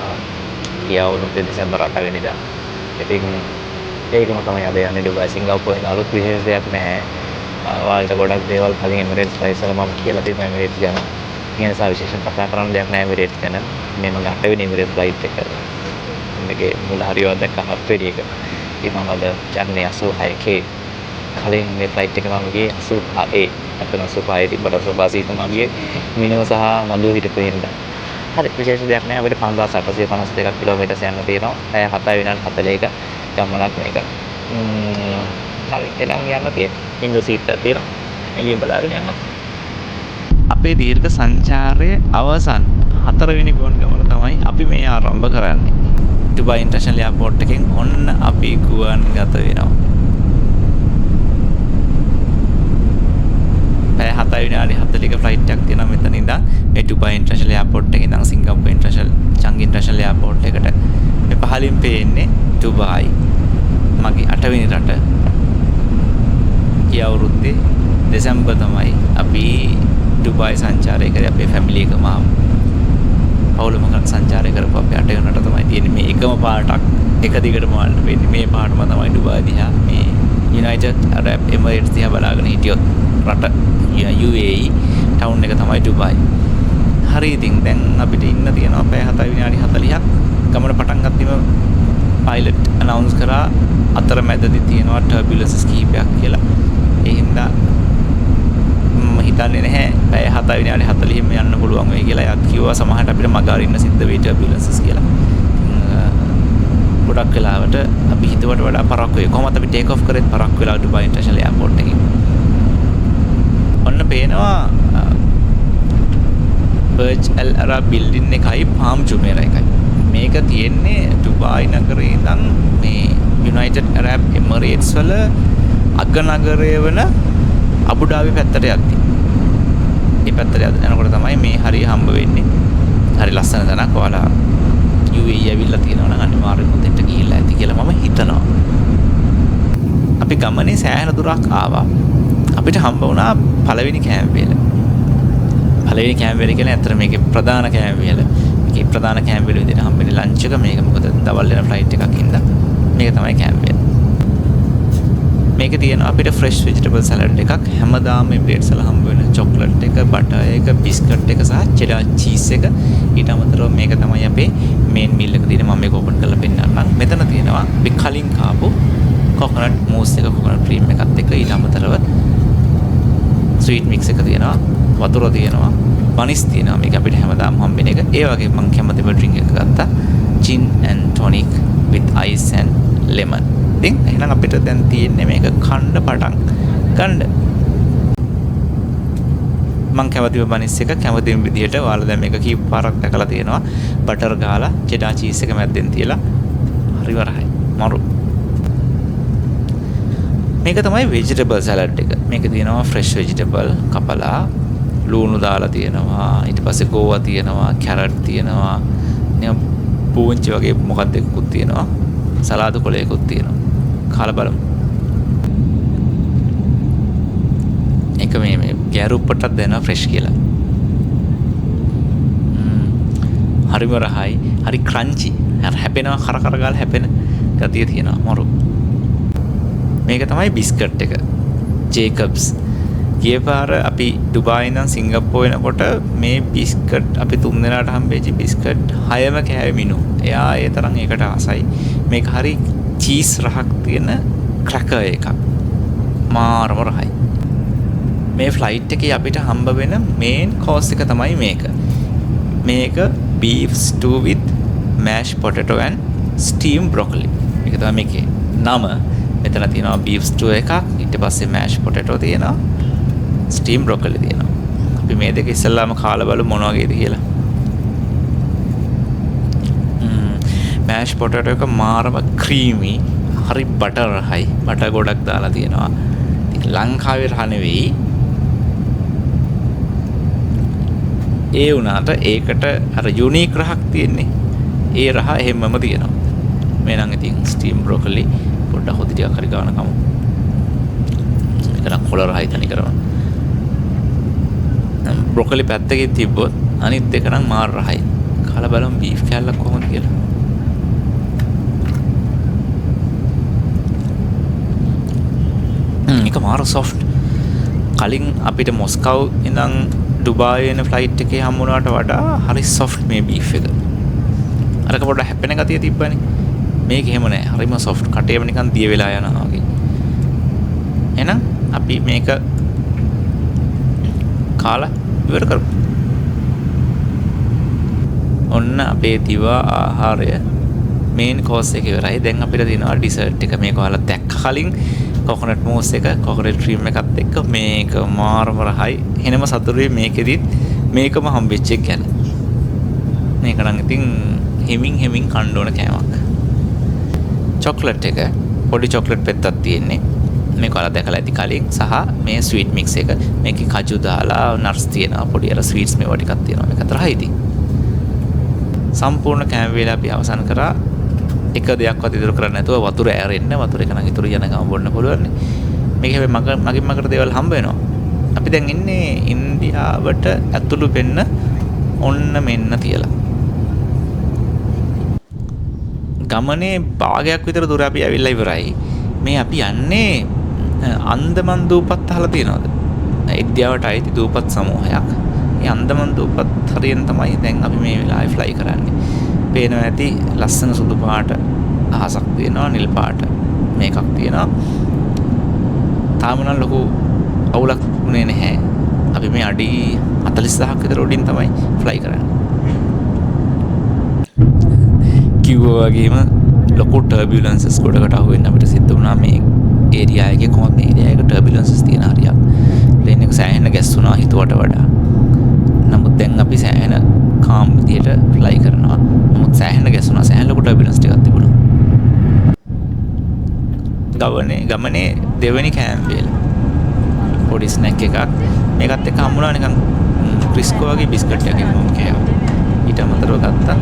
ගියවුරුදු දෙසැම්බර් 8 වෙනිදා. ඉතින් ඒකම තමයි අද යන්නේ ඩුබායි සිංගප්පූරුවෙන් අලුත් විශේෂ දෙයක් නැහැ. වාල්ට ගොඩක් දේවල් කලින් එමිරේට්ස් ෆ්ලයිට්ස් වල මම කියලා තියෙනවා එමිරේට්ස් ගැන. ඒ නිසා විශේෂයෙන් කතා කරන්න දෙයක් නැහැ එමිරේට්ස් ගැන. මේ මගේ 8 වෙනි එමිරේට්ස් ෆ්ලයිට් එක. මේකේ මුල හරියවත් දැක්ක 7 වෙනි එක. ඒ මම අද යන්නේ 86K. කලින් මේ ෆ්ලයිට් එක මම ගියේ 86A. අතන 86 තිබ්බට 86 තමයි ගියේ. මිනිව සහ නළුව හිටපු හින්දා. හරි විශේෂ දෙයක් නැහැ. අපිට 5852 කිලෝමීටර්ස් යන්න තියෙනවා. පැය 7 විනාඩි 41 ගමනක් මේක. හරි එනම් යන්න තියෙන්නේ. ඉංග්‍රීසි සීට් එක තියෙනවා. එළියෙන් බලාගෙන යන්න. අපේ දීර්ඝ සංචාරයේ අවසන් 4 වෙනි ගුවන් ගමන තමයි අපි මේ ආරම්භ කරන්නේ. ඩුබායි ඉන්ටර්නැෂනල් එයාපෝට් එකෙන් ඔන්න අපි ගුවන් ගත වෙනවා. පැය 7 විනාඩි 40ක ෆ්ලයිට් එකක් තියෙනවා මෙතන ඉඳන් මේ ඩුබායි ඉන්ටර්නැෂනල් එයාපෝට් එකේ ඉඳන් සිංගප්පූර් ඉන්ටර්නැෂනල් චංගි ඉන්ටර්නැෂනල් එයාපෝට් එකට. මේ පහලින් පේන්නේ ඩුබායි. මගේ 8 වෙනි රට. ගිය අවුරුද්දේ දෙසැම්බර් තමයි අපි ඩුබායි සංචාරය කරේ අපේ ෆැමිලි එකම ආව. පවුලම සංචාරය කරපු අපේ 8 වෙනි රට තමයි තියෙන්නේ. මේ එකම පාටක් එක දිගටම වල්ට වෙන්නේ. මේ පාටම තමයි ඩුබායි දිහා මේ United Arab Emirates දිහා බලාගෙන හිටියොත් රට UAE ටවුන් එක තමයි ඩුබායි. හරි ඉතින් දැන් අපිට ඉන්න තියෙනවා පැය 7 විනාඩි 40ක්. ගමන පටන් ගත්තීම පයිලට් අනවුන්ස් කරා අතරමැදදී තියෙනවා ටර්බියුලන්සස් කිහිපයක් කියලා. ඒ හින්දා මම හිතන්නේ නැහැ පැය 7 විනාඩි 40ෙම යන්න පුළුවන් වෙයි කියලා. යාත් කිව්වා සමහරට අපිට මග අරින්න සිද්ධ වෙයි ටර්බියුලන්සස් කියලා. ගොඩක් වෙලාවට අපි හිතුවට වඩා පරක්කු වෙයි. කොහොමද අපි ටේක් ඔෆ් කරේත් පරක්කු වෙලා ඩුබායි ඉන්ටර්නැෂනල් එයාපෝට් එකේ. ඔන්න පේනවා බර්ජ් අල් අරබ් බිල්ඩින් එකයි පාම් ජුමේරා එකයි. මේක තියෙන්නේ ඩුබායි නගරේ ඉඳන් මේ United Arab Emirates වල අග නගරය වන අබුඩාබි පැත්තට යද්දි. මේ පැත්තට යනකොට තමයි මේ හරිය හම්බ වෙන්නේ. හරි ලස්සන තැනක්. ඔයාලා UAE ඇවිල්ලා තියෙනවා නම් අනිවාර්යෙන්ම උදේට ගිහිල්ලා ඇති කියලා මම හිතනවා. අපි ගමනේ සෑහෙන දුරක් ආවා. අපිට හම්බ වුණා පළවෙනි කෑම්පේල. පළවෙනි කෑම්පේල කියන්නේ ඇත්තට මේකේ ප්‍රධාන කෑම්පේල. මේකේ ප්‍රධාන කෑම්පේල විදිහට හම්බෙන්නේ ලන්ච් එක. මේක මොකද දවල් වෙන ෆ්ලයිට් එකක් හින්දා. මේක තමයි කෑම්පේල. මේක තියෙන අපිට ෆ්‍රෙෂ් වෙජිටබල් සලාඩ් එකක්. හැමදාම එමිරේට්ස් වල හම්බ වෙන චොක්ලට් එක, බටර් එක, බිස්කට් එක සහ චෙඩර් චීස් එක. ඊට අමතරව මේක තමයි අපේ මේන් මීල් එක තියෙන. මම මේක ඕපන් කරලා පෙන්නන්නම්. මෙතන තියෙනවා අපි කලින් කාපු කොකනට් මූස් එක, කොකනට් ක්‍රීම් එකත් එක්ක. ඊට අමතරව ස්වීට් මික්ස් එක තියෙනවා, වතුර තියෙනවා, බනිස් තියෙනවා. මේක අපිට හැමදාම හම්බෙන එක. ඒ වගේ මම කැමතිම ඩ්‍රින්ක් එක ගත්තා. gin and tonic with ice and lemon. ඉතින් එහෙනම් අපිට දැන් තියෙන්නේ මේක කණ්ඩ පටන් ගන්න. මම කැමතිම බනිස් එක කැමතිම විදියට ඔයාලා දැන් මේක කීප පාරක් දැකලා තියෙනවා. බටර් ගාලා චෙඩර් චීස් එක මැද්දෙන් තියලා හරි වරහයි. මරු. මේක තමයි වෙජිටබල් සලාඩ් එක. මේක තියෙනවා ෆ්‍රෙෂ් වෙජිටබල් කපලා ලුණු දාලා තියෙනවා. ඊට පස්සේ ගෝවා තියෙනවා, කැරට් තියෙනවා, නිකන් පූංචි වගේ මොකක්ද එකකුත් තියෙනවා. සලාද කොලයකුත් තියෙනවා. කාලා බලමු. එක මේ ගැරුප්පටක් දෙනවා ෆ්‍රෙෂ් කියලා. හරිම රහයි. හරි ක්‍රන්චි. හැපෙනවා කර කර ගාලා හැපෙන ගතිය තියෙනවා. මරු. මේක තමයි බිස්කට් එක. ජේකබ්ස්. ගිය පාර අපි ඩුබායි ඉඳන් සිංගප්පූරු එනකොට මේ බිස්කට් අපි 3 දෙනාට හම්බෙච්ච බිස්කට් 6ම කෑවේ මිනු. එයා ඒ තරම් ඒකට ආසයි. මේක හරි චීස් රහක් තියෙන ක්‍රැකර් එකක්. මාරම රහයි. මේ ෆ්ලයිට් එකේ අපිට හම්බ වෙන මේන් කෝස් එක තමයි මේක. මේක beef stew with mashed potato and steamed broccoli. මේක තමයි මේකේ නම. මෙතන තියෙනවා beef stew එකක්, ඊට පස්සේ mashed potato තියෙනවා, steamed broccoli තියෙනවා. අපි මේ දෙක ඉස්සෙල්ලාම කාලා බලමු මොන වගේද කියලා. mashed potato එක මාරම creamy, හරි බටර් රහයි. බටර් ගොඩක් දාලා තියෙනවා. ලංකාවේ රහ නෙවෙයි. ඒ වුණාට ඒකට අර යුනික් රහක් තියෙන්නේ. ඒ රහ එහෙමම තියෙනවා. මේ නම් ඉතින් ස්ටීම් බ්‍රොකොලි පොඩ්ඩක් හොදි ටිකක් හරි ගන්න කමු. ඒක නම් කොළ රහයි තනි කරම. බ්‍රොකොලි පැත්තකින් තිබ්බොත් අනිත් දෙක නම් මාර රහයි. කාලා බලමු බීෆ් කෑල්ලක් කොහොමද කියලා. ඒක මාර සොෆ්ට්. කලින් අපිට මොස්කව් ඉඳන් ඩුබායි යන ෆ්ලයිට් එකේ හම්බුනාට වඩා හරි සොෆ්ට් මේ බීෆ් එක. අරක පොඩ්ඩක් හැපෙන ගතිය තිබ්බනේ. මේක එහෙම නෑ. හරිම සොෆ්ට්. කටේම නිකන් දිය වෙලා යනවා වගේ. එහෙනම් අපි මේක කාලා ඉවර කරමු. ඔන්න අපේ දිවා ආහාරය මේන් කෝස් එක ඉවරයි. දැන් අපිට තියෙනවා ඩිසර්ට් එක. මේක ඔයාලා දැක්ක කලින් කොකොනට් මූස් එක, කොකොනට් ක්‍රීම් එකත් එක්ක මේක මාරම රහයි. එනම සතුරුයි මේකෙදිත් මේකම හම්බෙච්ච එක ගැන. මේක නම් ඉතින් හෙමින් කන්න ඕන කෑමක්. චොක්ලට් එක පොඩි චොක්ලට් පෙත්තක් තියෙන්නේ. මේක ඔයාලා දැකලා ඇති කලින්. සහ මේ ස්වීට් මික්ස් එක. මේකේ කජු දාලා නට්ස් තියෙනවා. පොඩි අර ස්වීට්ස් මේවා ටිකක් තියෙනවා. මේක රහයි ඉතින්. සම්පූර්ණ කෑම වේල අපි අවසන් කරා. එක දෙයක්වත් ඉතුරු කරන්නේ නැතුව වතුර ඇරෙන්න. වතුර එක නම් ඉතුරු යන ගම බොන්න පුළුවන්. මේක හැබැයි මගින් මගට දේවල් හම්බ වෙනවා. අපි දැන් ඉන්නේ ඉන්දියාවට ඇතුළු වෙන්න ඔන්න මෙන්න තියලා. ගමනේ භාගයක් විතර දුර අපි ඇවිල්ලා ඉවරයි. මේ අපි යන්නේ අන්දමන් දූපත් අහලා තියෙනවද? ඉන්දියාවට අයිති දූපත් සමූහයක්. මේ අන්දමන් දූපත් හරියෙන් තමයි දැන් අපි මේ වෙලාවේ ෆ්ලයි කරන්නේ. පේනවා ඇති ලස්සන සුදු පාට අහසක් තියෙනවා, නිල් පාට මේකක් තියෙනවා. තාම නම් ලොකු අවුලක් වුණේ නැහැ. අපි මේ අඩි 40000ක් විතර උඩින් තමයි ෆ්ලයි කරන්නේ. කිව්වා වගේම ලොකු ටර්බියුලන්සස් ගොඩකට අහු වෙන්න අපිට සිද්ධ වුණා. මේ ඒරියා එකේ කොහොමද මේ ඒරියා එක ටර්බියුලන්සස් තියෙන හරියක්. ප්ලේන් එක සෑහෙන ගැස්සුණා හිතුවට වඩා. නමුත් දැන් අපි සෑහෙන කාම් විදියට ෆ්ලයි කරනවා. නමුත් සෑහෙන ගැස්සුණා. සෑහෙන ලොකු ටර්බියුලන්ස් ටිකක් තිබුණා. ගමනේ දෙවෙනි කෑම වේල. පොඩි ස්නැක් එකක්. මේකත් එක්ක හම්බුණා නිකන් ක්‍රිස්කෝ වගේ බිස්කට් එකක් මම කෑවා. ඊට අමතරව ගත්තා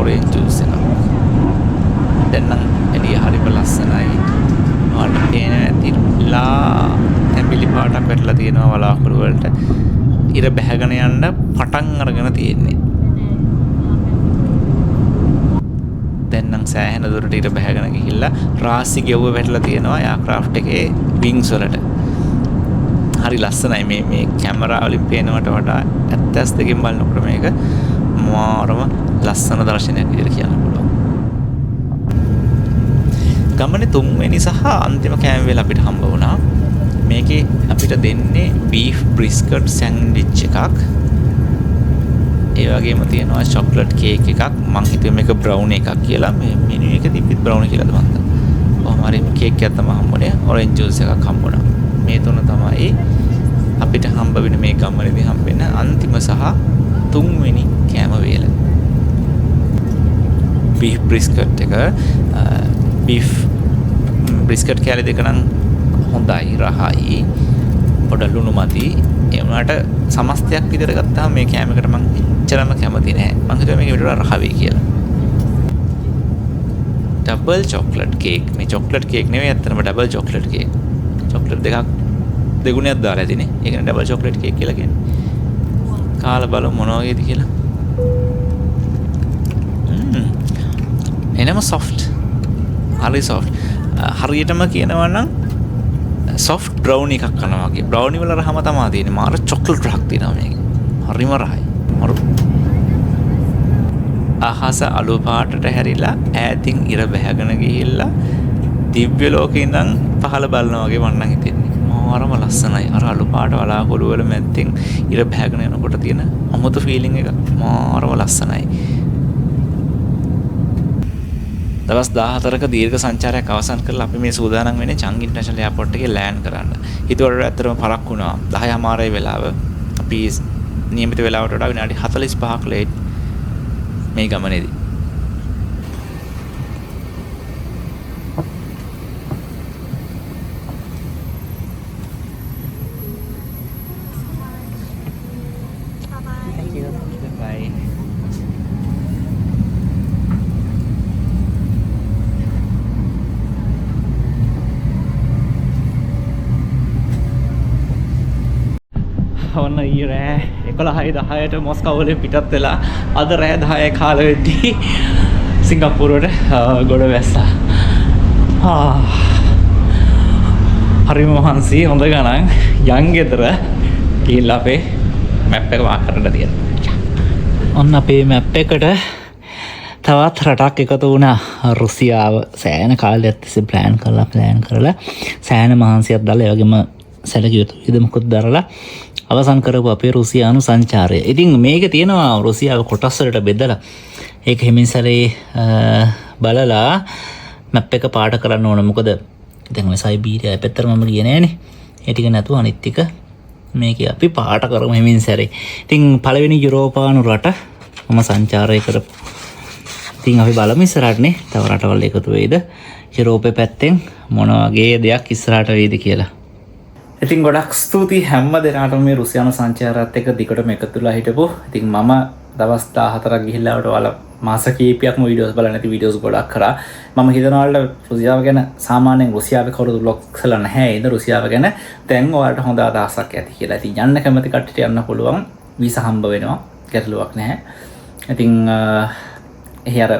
ඔරෙන්ජ් ජූස් එකක්. දැන් නම් එළිය හරිම ලස්සනයි. ඔයාලට පේන ඇති තැඹිලි පාටක් වැටලා තියෙනවා වලාකුළු වලට. ඉර බැහැගෙන යන්න පටන් අරගෙන තියෙන්නේ. දැන් නම් සෑහෙන දුරට ඉර බැහැගෙන ගිහිල්ලා රාසි ගෙවුව වැටලා තියෙනවා එයාක්‍රාෆ්ට් එකේ වින්ග්ස් වලට. හරි ලස්සනයි මේ කැමරා වලින් පේනවට වඩා ඇත්තස් දෙකෙන් බලනකොට මේක මාරම ලස්සන දර්ශනයක් විදිහට කියන්න පුළුවන්. ගමනේ තුන්වෙනි සහ අන්තිම කෑම වේල අපිට හම්බ වුණා. මේකේ අපිට දෙන්නේ බීෆ් බ්‍රිස්කට් සෑන්ඩ්විච් එකක්. ඒ වගේම තියෙනවා චොක්ලට් කේක් එකක්. මං හිතුවේ මේක බ්‍රවුන් එකක් කියලා. මේ මෙනු එකේ තිබ්බත් බ්‍රවුන් කියලාද මන්ද. කොහොම හරි කේක් එකක් තමයි හම්බුනේ. ඔරෙන්ජ් ජූස් එකක් හම්බුණා. මේ තුන තමයි අපිට හම්බ වෙන මේ ගමනේදී හම්බෙන අන්තිම සහ තුන්වෙනි කෑම වේල. බීෆ් බ්‍රිස්කට් එක බීෆ් බ්‍රිස්කට් කෑලි දෙක නම් හොඳයි රහයි. පොඩ ලුණු මදි. ඒ වුණාට සමස්තයක් විතර ගත්තාම මේ කෑමකට මම එච්චරම කැමති නැහැ. මම හිතුවා මේක විතර රහ වෙයි කියලා. Double chocolate cake. මේ චොක්ලට් කේක් නෙවෙයි අත්තනම ඩබල් චොක්ලට් කේක්. චොක්ලට් දෙගුණයක් දාලා ඇතිනේ. ඒකනේ ඩබල් චොක්ලට් කේක් කියලා කියන්නේ. කාලා බලමු මොන වගේද කියලා. එනම soft. හරි soft. හරියටම කියනවා නම් soft brownie එකක් කනවා වගේ. brownie වල රහම තමයි තියෙන්නේ. මාර chocolate රහක් තියෙනවා මේකේ. හරිම රහයි. මරු. අහස අලු පාටට හැරිලා ඈතින් ඉර බැහැගෙන ගිහිල්ලා දිව්‍ය ලෝකේ ඉඳන් පහළ බලනවා වගේ මන්නම් හිතෙන්නේ. මාරම ලස්සනයි. අර අලු පාට වලාකුළු වල මැද්දෙන් ඉර බැහැගෙන යනකොට තියෙන අමුතු ෆීලිං එක මාරම ලස්සනයි. දවස් 14ක දීර්ඝ සංචාරයක් අවසන් කරලා අපි මේ සූදානම් වෙන්නේ චංග් ඉන්ටර්නැෂනල් එයාපෝට් එකේ ලෑන්ඩ් කරන්න. හිතුවට ඇත්තටම පරක් වුණා. 10:00 වෙලාව. අපි නියමිත වෙලාවට වඩා විනාඩි 45ක් ලේට් මේ ගමනේදී. Thank you. Bye. ඔන්න ඊයේ රෑ 11:10ට මොස්කෝවලේ පිටත් වෙලා අද රෑ 10 කාල වෙද්දී සිංගප්පූරුවට ගොඩ වැස්සා. හරිම මහන්සි හොඳ ගණන් යන් ගෙදර ගිහිල්ලා අපේ මැප් එක වාක් කරන්න තියෙනවා. ඔන්න අපේ මැප් එකට තවත් රටක් එකතු වුණා. රුසියාව සෑහෙන කාලයක් තිස්සේ ප්ලෑන් කරලා සෑහෙන මහන්සියක් දාලා ඒ වගේම සැලකිය යුතු විදමුකුත් දරලා අවසන් කරපු අපේ රුසියානු සංචාරය. ඉතින් මේක තියෙනවා රුසියාව කොටස් වලට බෙදලා ඒක හිමින් සැරේ බලලා මැප් එක පාට කරන්න ඕන. මොකද දැන් ඔය සයිබීරියා පැත්තට මම ගියේ නෑනේ. ඒ ටික නැතුව අනිත් ටික මේකේ අපි පාට කරමු හිමින් සැරේ. ඉතින් පළවෙනි යුරෝපානු රට මම සංචාරය කරපු. ඉතින් අපි බලමු ඉස්සරහටනේ තව රටවල් එකතු වෙයිද යුරෝපේ පැත්තෙන් මොන වගේ දෙයක් ඉස්සරහට වෙයිද කියලා. ඉතින් ගොඩක් ස්තුතියි හැම දෙනාටම මේ රුසියානු සංචාරයත් එක්ක දිගටම එකතුලා හිටපු. ඉතින් මම දවස් 14ක් ගිහිල්ලා ඔයාලා මාස කීපයක්ම වීඩියෝස් බලලා නැති වීඩියෝස් ගොඩක් කරා. මම හිතනවා ඔයාලට රුසියාව ගැන සාමාන්‍යයෙන් රුසියාවේ කවුරුත් බ්ලොග්ස් කරලා නැහැ. ඉතින් රුසියාව ගැන දැන් ඔයාලට හොඳ අදහසක් ඇති කියලා. ඉතින් යන්න කැමති කට්ටියට යන්න පුළුවන්. වීසා හම්බ වෙනවා. ගැටලුවක් නැහැ. ඉතින් එහි අර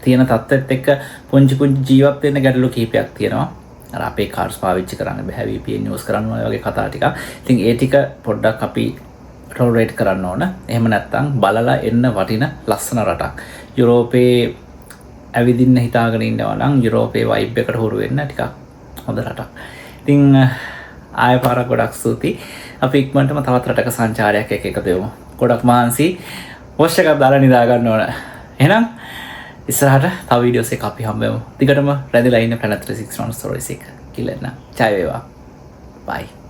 තියෙන තත්ත්වෙත් එක්ක පුංචි ජීවත් වෙන්න ගැටලු කීපයක් තියෙනවා. අර අපේ කාර්ස් පාවිච්චි කරන්න බෑ VPN යූස් කරන්න ඔය වගේ කතා ටික. ඉතින් ඒ ටික පොඩ්ඩක් අපි ටෝලරේට් කරන්න ඕන. එහෙම නැත්නම් බලලා එන්න වටින ලස්සන රටක්. යුරෝපේ ඇවිදින්න හිතාගෙන ඉන්නවා නම් යුරෝපේ වයිබ් එකට හුරු වෙන්න ටිකක් හොඳ රටක්. ඉතින් ආයෙ පාරක් ගොඩක් ස්තුතියි. අපි ඉක්මනටම තවත් රටක සංචාරයක් එක්ක එකතු වෙමු. ගොඩක් මහන්සි වොෂ් එකක් දාලා නිදා ගන්න ඕන. එහෙනම් ඉස්සරහට තව වීඩියෝස් එක අපි හම්බෙමු. දිගටම රැඳිලා ඉන්න Planet 361 Stories එක කියලා. ජය වේවා. Bye.